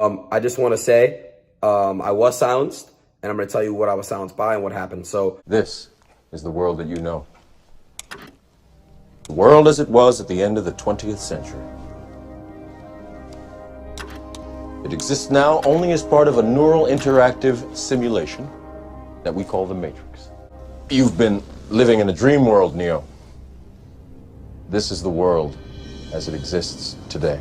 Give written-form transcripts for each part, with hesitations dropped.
I just want to say I was silenced, and I'm going to tell you what I was silenced by and what happened. So this is the world that you know. The world as it was at the end of the 20th century. It exists now only as part of a neural interactive simulation that we call the Matrix. You've been living in a dream world, Neo. This is the world as it exists today.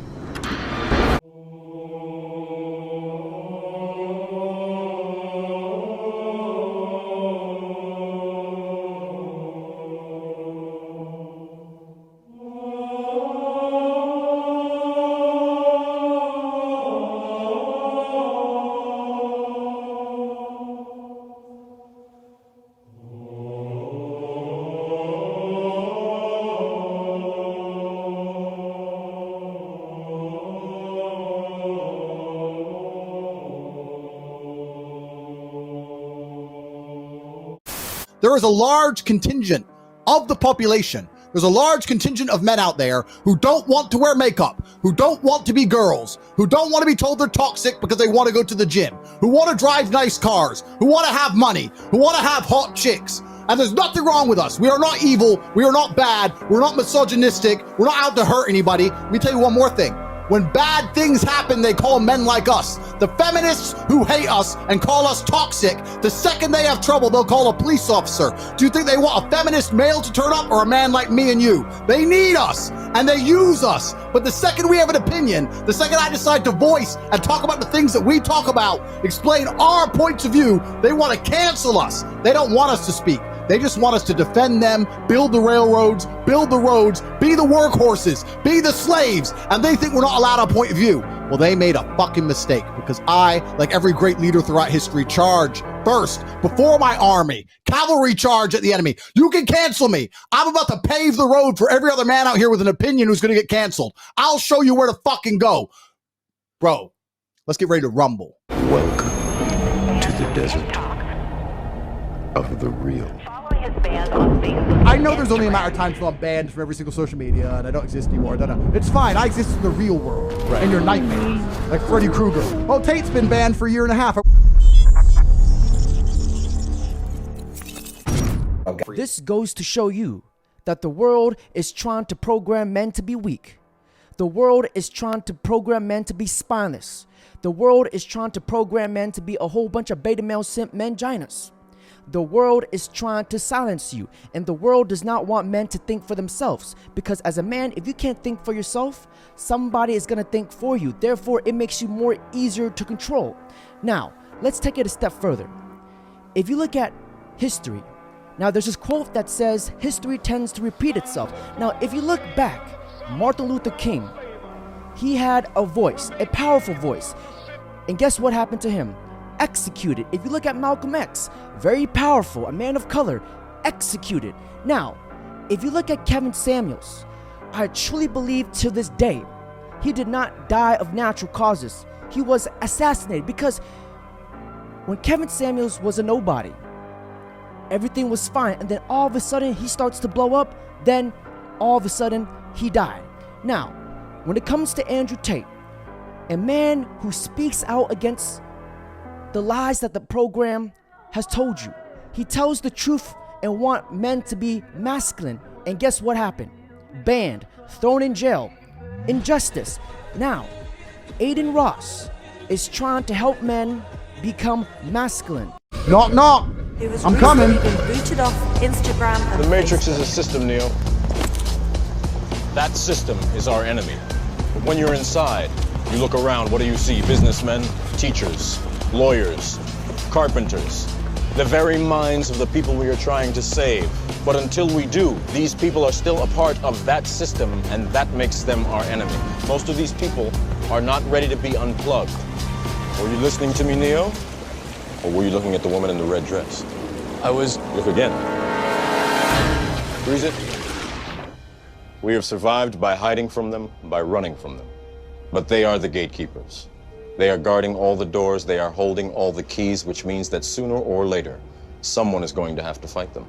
There is a large contingent of the population. There's a large contingent of men out there who don't want to wear makeup, who don't want to be girls, who don't want to be told they're toxic because they want to go to the gym, who want to drive nice cars, who want to have money, who want to have hot chicks. And there's nothing wrong with us. We are not evil. We are not bad. We're not misogynistic. We're not out to hurt anybody. Let me tell you one more thing. When bad things happen, they call men like us. The feminists who hate us and call us toxic, the second they have trouble, they'll call a police officer. Do you think they want a feminist male to turn up or a man like me and you? They need us and they use us. But the second we have an opinion, the second I decide to voice and talk about the things that we talk about, explain our points of view, they want to cancel us. They don't want us to speak. They just want us to defend them, build the railroads, build the roads, be the workhorses, be the slaves, and they think we're not allowed our point of view. Well, they made a fucking mistake because I, like every great leader throughout history, charge first before my army. Cavalry charge at the enemy. You can cancel me. I'm about to pave the road for every other man out here with an opinion who's going to get canceled. I'll show you where to fucking go. Bro, let's get ready to rumble. Welcome to the desert of the real. I know there's only a matter of time until I'm banned from every single social media and I don't exist anymore. No. It's fine. I exist in the real world. Right. In your nightmares. Like Freddy Krueger. Oh, Tate's been banned for a year and a half. This goes to show you that the world is trying to program men to be weak. The world is trying to program men to be spineless. The world is trying to program men to be a whole bunch of beta male simp menginas. The world is trying to silence you, and the world does not want men to think for themselves, because as a man, if you can't think for yourself, somebody is going to think for you. Therefore, it makes you more easier to control. Now, let's take it a step further. If you look at history, now there's this quote that says, history tends to repeat itself. Now, if you look back, Martin Luther King, he had a voice, a powerful voice. And guess what happened to him? Executed. If you look at Malcolm X, very powerful, a man of color, executed. Now, if you look at Kevin Samuels, I truly believe to this day, he did not die of natural causes. He was assassinated because when Kevin Samuels was a nobody, everything was fine. And then all of a sudden he starts to blow up. Then all of a sudden he died. Now, when it comes to Andrew Tate, a man who speaks out against the lies that the program has told you. He tells the truth and want men to be masculine. And guess what happened? Banned, thrown in jail, injustice. Now, Adin Ross is trying to help men become masculine. Knock, knock. I'm coming. Been booted off Instagram. And The Matrix is a system, Neo. That system is our enemy. But when you're inside, you look around, what do you see? Businessmen, teachers, lawyers, carpenters, the very minds of the people we are trying to save. But until we do, these people are still a part of that system, and that makes them our enemy. Most of these people are not ready to be unplugged. Were you listening to me, Neo? Or were you looking at the woman in the red dress? I was. Look again. Freeze it. We have survived by hiding from them, by running from them. But they are the gatekeepers. They are guarding all the doors, they are holding all the keys, which means that sooner or later, someone is going to have to fight them.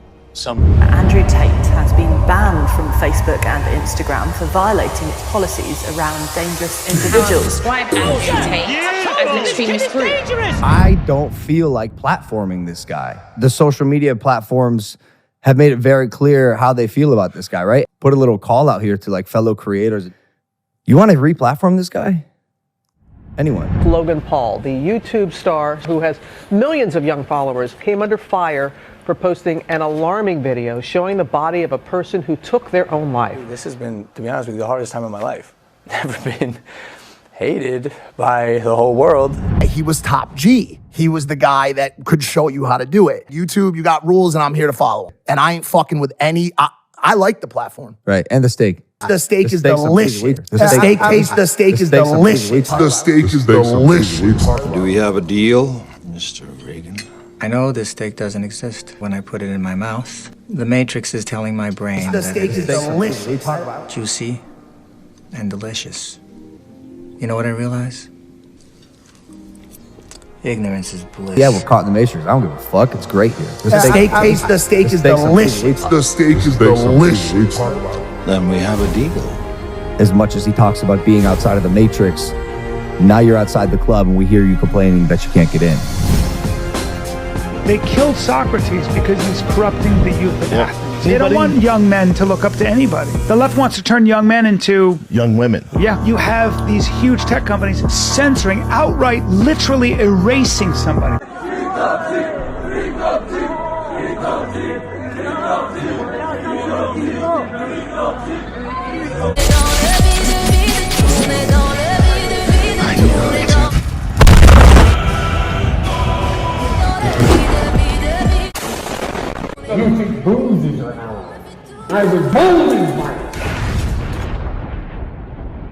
Andrew Tate has been banned from Facebook and Instagram for violating its policies around dangerous individuals. Describe Andrew Tate as is free. I don't feel like platforming this guy. The social media platforms have made it very clear how they feel about this guy, right? Put a little call out here to like fellow creators. You want to re-platform this guy? Anyone? Logan Paul, the YouTube star who has millions of young followers, came under fire for posting an alarming video showing the body of a person who took their own life. This has been, to be honest with you, the hardest time of my life. Never been hated by the whole world. He was top G. He was the guy that could show you how to do it. YouTube, you got rules and I'm here to follow. And I ain't fucking with any, I like the platform. Right, and the steak. The steak is delicious. The steak is delicious. The steak is delicious. Do we have a deal, Mr. Reagan? I know this steak doesn't exist when I put it in my mouth. The Matrix is telling my brain The that steak it is delicious. juicy and delicious. You know what I realize? Ignorance is bliss. Yeah, we're caught in the Matrix. I don't give a fuck. It's great here. The steak is delicious. The steak is delicious. Then we have a deal. As much as he talks about being outside of the Matrix, now you're outside the club and we hear you complaining that you can't get in. They killed Socrates because he's corrupting the youth of Athens. They don't want young men to look up to anybody. The left wants to turn young men into young women. Yeah, you have these huge tech companies censoring, outright, literally erasing somebody. You think bruises are allies. I was born in violence.